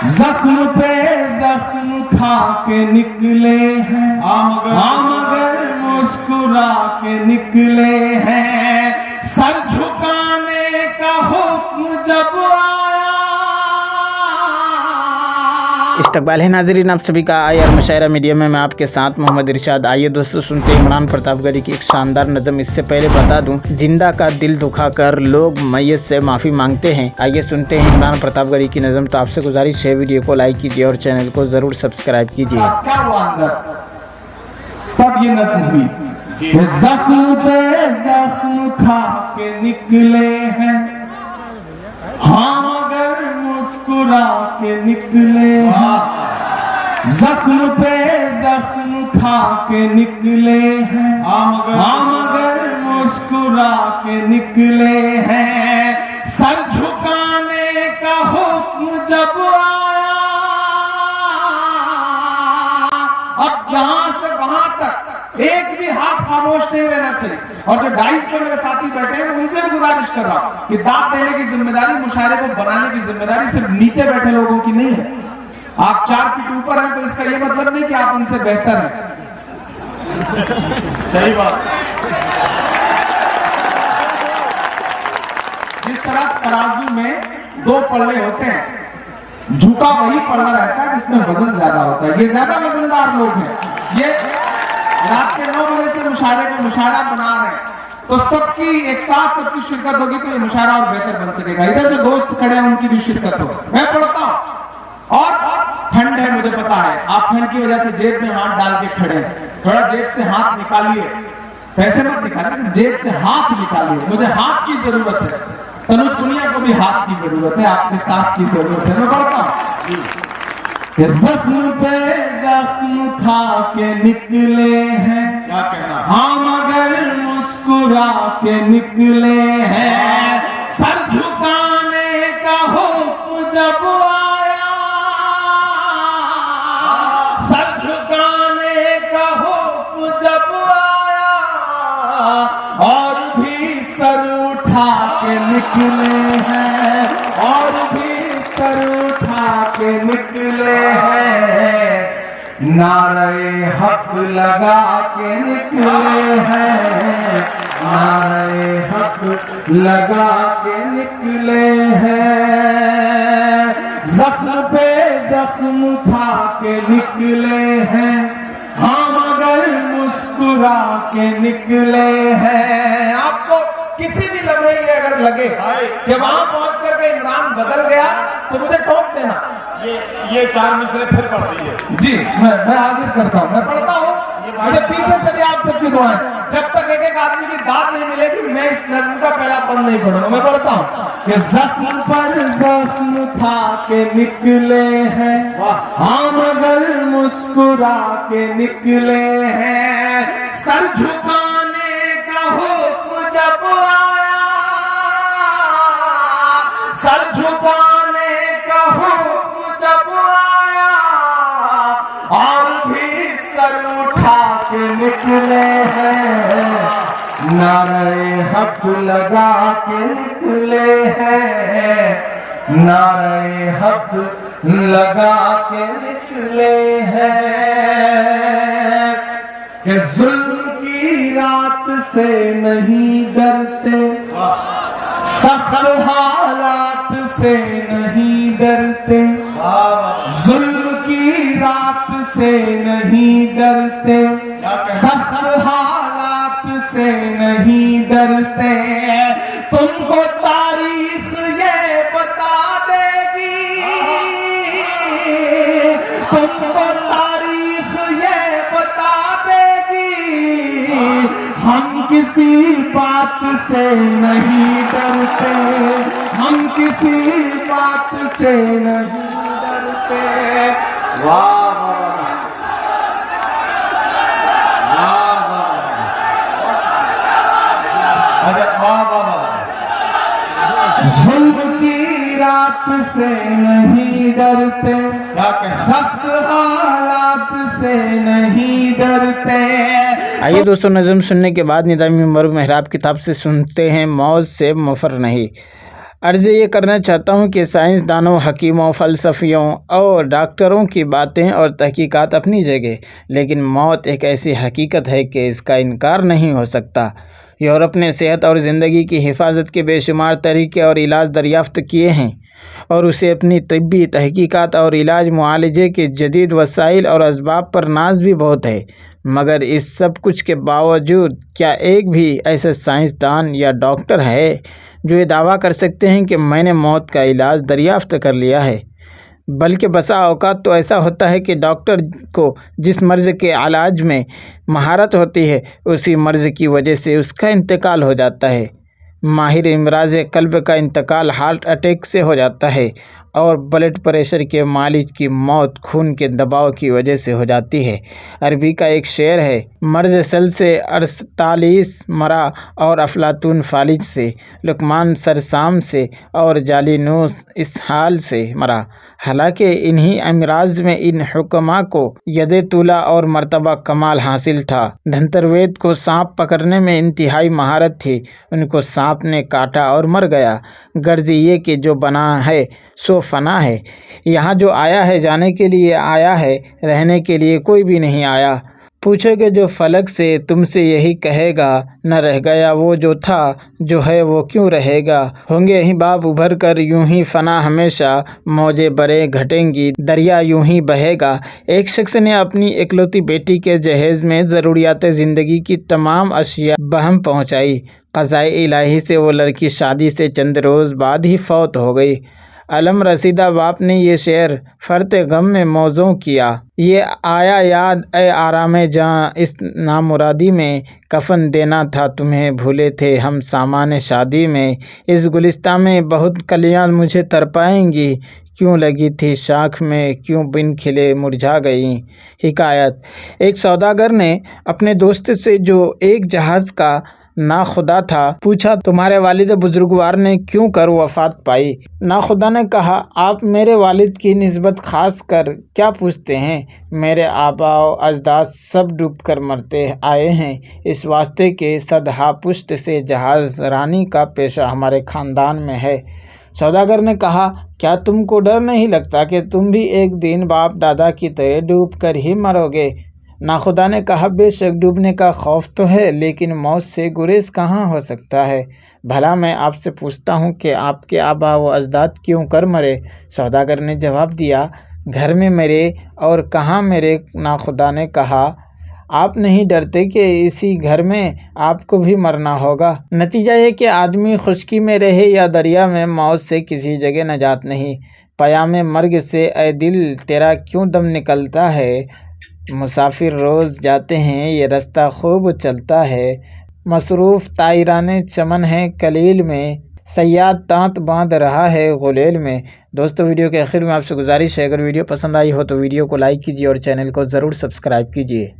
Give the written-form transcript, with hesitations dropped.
زخم پہ زخم کھا کے نکلے ہیں ہم اگر مسکرا کے نکلے ہیں سر جھکانے کا حکم جب آیا. استقبال ہے ناظرین آپ سبھی کا آئی آر مشاعرہ میڈیا میں آپ کے ساتھ محمد ارشاد. آئیے دوستو سنتے ہیں عمران پرتاپ گڑھی کی ایک شاندار نظم. اس سے پہلے بتا دوں زندہ کا دل دکھا کر لوگ میت سے معافی مانگتے ہیں. آئیے سنتے ہیں عمران پرتاپ گڑھی کی نظم. تو آپ سے گزارش ہے ویڈیو کو لائک کیجیے اور چینل کو ضرور سبسکرائب کیجیے. کیا ہوا اندر تب یہ نظم ہوئی کہ زخم پہ زخم کھا کے نکلے ہیں ہم اگر مسکرا کے نکلے ہیں. زخم پہ زخم کھا کے نکلے ہیں ہم اگر مسکرا کے نکلے ہیں سر جھکانے کا حکم جب آیا. اب یہاں سے وہاں تک ایک بھی ہاتھ خاموش نہیں رہنا چاہیے. اور جو ڈائس پہ میرے ساتھی بیٹھے ہیں ان سے بھی گزارش کر رہا ہوں کہ داد دینے کی ذمہ داری مشاعرے کو بنانے کی ذمہ داری صرف نیچے بیٹھے لوگوں کی نہیں ہے. آپ 4 فٹ اوپر ہیں تو اس کا یہ مطلب نہیں کہ آپ ان سے بہتر ہیں. صحیح بات. جس طرح ترازو میں 2 پلے ہوتے ہیں جھکا وہی پلڑا رہتا ہے جس میں وزن زیادہ ہوتا ہے. یہ زیادہ وزندار لوگ ہیں. یہ رات کے 9 بجے سے مشاعرے کو مشاعرہ بنا رہے ہیں تو سب کی ایک ساتھ سب کی شرکت ہوگی تو یہ مشاعرہ اور بہتر بن سکے گا. ادھر جو دوست کھڑے ہیں ان کی بھی شرکت ہو. میں پڑھتا ہوں اور ٹھنڈ ہے مجھے پتا ہے. آپ ٹھنڈ کی وجہ سے جیب میں ہاتھ ڈال کے کھڑے ہیں. تھوڑا جیب سے ہاتھ نکالیے. پیسے مت نکالیے جیب سے ہاتھ نکالیے. مجھے ہاتھ کی ضرورت ہے. تنوج پنیا کو بھی ہاتھ کی ضرورت ہے. آپ کے ساتھ کی ضرورت ہے. میں پڑھتا ہوں کہ زخم پہ زخم کھا کے نکلے ہیں کیا کہنا ہم اگر مسکرا کے نکلے ہیں سر جھکانے کا حکم جب آیا. سر جھکانے کا حکم جب آیا اور بھی سر اٹھا کے نکلے ہیں اور بھی سر اٹھا کے نکلے ہیں. نعرہ حق لگا کے نکلے ہیں نعرہ حق لگا کے نکلے ہیں. زخم پہ زخم کھا کے نکلے ہیں ہم اگر مسکرا کے نکلے ہیں. آپ کو کسی بھی لمحے یہ اگر لگے کہ وہاں پہنچ کر کے عمران بدل گیا تو مجھے ٹوک دینا. یہ 4 مصرے پھر پڑھ دیئے. جی میں حاضر کرتا ہوں. میں پڑھتا ہوں. مجھے پیچھے سے بھی آپ سب کی دعائیں. جب تک ایک ایک آدمی کی داد نہیں ملے گی میں اس نظم کا پہلا بند نہیں پڑھوں گا. میں پڑھتا ہوں کہ زخم پر زخم کھا کے نکلے ہیں ہم اگر مسکرا کے نکلے ہیں سر جھکانے کا حکم جب آیا. سر جھکانے کا حکم جب آیا اور بھی سر اٹھا کے نکلے ہیں. نعرہ حق لگا کے نکلے ہیں نعرہ حق لگا کے نکلے ہیں. کہ ظلم کی رات سے نہیں ڈرتے سخت حالات سے نہیں ڈرتے. ظلم کی رات سے نہیں ڈرتے سخت حالات سے نہیں ڈرتے. تم کو تاریخ یہ بتا دے گی تم کو تاریخ یہ بتا دے گی ہم کسی بات سے نہیں ڈرتے. ہم کسی بات سے نہیں ڈرتے. واہ واہ واہ واہ. ظلم کی رات سے نہیں ڈرتے سخت حالات سے نہیں ڈرتے. آئیے دوستو نظم سننے کے بعد نظامی عمر محراب کتاب سے سنتے ہیں موت سے مفر نہیں. अर्ज़ ये करना चाहता हूँ कि साइंसदानों, हकीमों, फ़लसफ़ियों और डॉक्टरों की बातें और तहकीकात अपनी जगह, लेकिन मौत एक ऐसी हकीकत है कि इसका इनकार नहीं हो सकता। यूरोप ने सेहत और ज़िंदगी की हिफाजत के बेशुमार तरीके और इलाज दरियाफ़्त किए हैं और उसे अपनी तिब्बी तहकीकात और इलाज मुआलजे के जदीद वसाइल और असबाब पर नाज भी बहुत है, मगर इस सब कुछ के बावजूद क्या एक भी ऐसा साइंसदान या डॉक्टर है जो ये दावा कर सकते हैं कि मैंने मौत का इलाज दरियाफ़्त कर लिया है? बल्कि बसा औकात तो ऐसा होता है कि डॉक्टर को जिस मर्ज़ के इलाज में महारत होती है उसी मर्ज़ की वजह से उसका इंतकाल हो जाता है। माहिर इमराज़ कल्ब का इंतकाल हार्ट अटैक से हो जाता है और ब्लड प्रेशर के मालिज की मौत खून के दबाव की वजह से हो जाती है। अरबी का एक शेर है, मर्ज़ सल से अरसतालीस मरा और अफलातून फालिज से, लुकमान सरसाम से और जालिनूस इस हाल से मरा। हालांकि इन्हीं अमराज में इन हुक्मा को यदे तुला और मर्तबा कमाल हासिल था। धंतरवेद को सांप पकड़ने में इंतहाई महारत थी, उनको सांप ने काटा और मर गया। गर्ज ये कि जो बना है सो फना है। यहाँ जो आया है जाने के लिए आया है, रहने के लिए कोई भी नहीं आया। पूछोगे जो फलक से तुमसे यही कहेगा, न रह गया वो जो था, जो है वो क्यों रहेगा। होंगे ही बाब उभर कर यूं ही फना हमेशा, मौजे बरे घटेंगी दरिया यूं ही बहेगा। एक शख्स ने अपनी इकलौती बेटी के जहेज़ में ज़रूरियात ज़िंदगी की तमाम अशिया बहम पहुँचाई। क़ज़ाए इलाही से वो लड़की शादी से चंद रोज़ बाद ही फौत हो गई। अलम रसीदा बाप ने ये शेर फ़र्ते गम में मौज़ू किया। ये आया याद ए आराम जहाँ, इस नामुरादी में कफन देना था तुम्हें, भूले थे हम सामान शादी में। इस गुलिस्ता में बहुत कलियाँ मुझे तरपाएंगी, क्यों लगी थी शाख में, क्यों बिन खिले मुरझा गई। हिकायत, एक सौदागर ने अपने दोस्त से जो एक जहाज़ का नाखुदा था पूछा, तुम्हारे वालिद बुजुर्गवार ने क्यों कर वफ़ात पाई। नाखुदा ने कहा, आप मेरे वालिद की निस्बत ख़ास कर क्या पूछते हैं, मेरे आबा अजदाद सब डूब कर मरते आए हैं, इस वास्ते के सदहा पुष्ट से जहाज़ रानी का पेशा हमारे ख़ानदान में है। सौदागर ने कहा, क्या तुमको डर नहीं लगता कि तुम भी एक दिन बाप दादा की तरह डूब कर ही मरोगे। नाखुदा ने कहा, बेशक डूबने का खौफ तो है, लेकिन मौत से गुरेज कहाँ हो सकता है। भला मैं आपसे पूछता हूँ कि आपके आबा व अजदाद क्यों कर मरे। सौदागर ने जवाब दिया, घर में मेरे और कहाँ मेरे। नाखुदा ने कहा, आप नहीं डरते कि इसी घर में आपको भी मरना होगा। नतीजा ये कि आदमी खुशकी में रहे या दरिया में, मौत से किसी जगह नजात नहीं। पयामे मर्ग से ए दिल तेरा क्यों दम निकलता है, मुसाफिर रोज़ जाते हैं ये रास्ता खूब चलता है। मसरूफ़ तायराने चमन है कलील में, सयाद तांत बांध रहा है गुलेल में। दोस्तों, वीडियो के आखिर में आपसे गुजारिश है, अगर वीडियो पसंद आई हो तो वीडियो को लाइक कीजिए और चैनल को ज़रूर सब्सक्राइब कीजिए।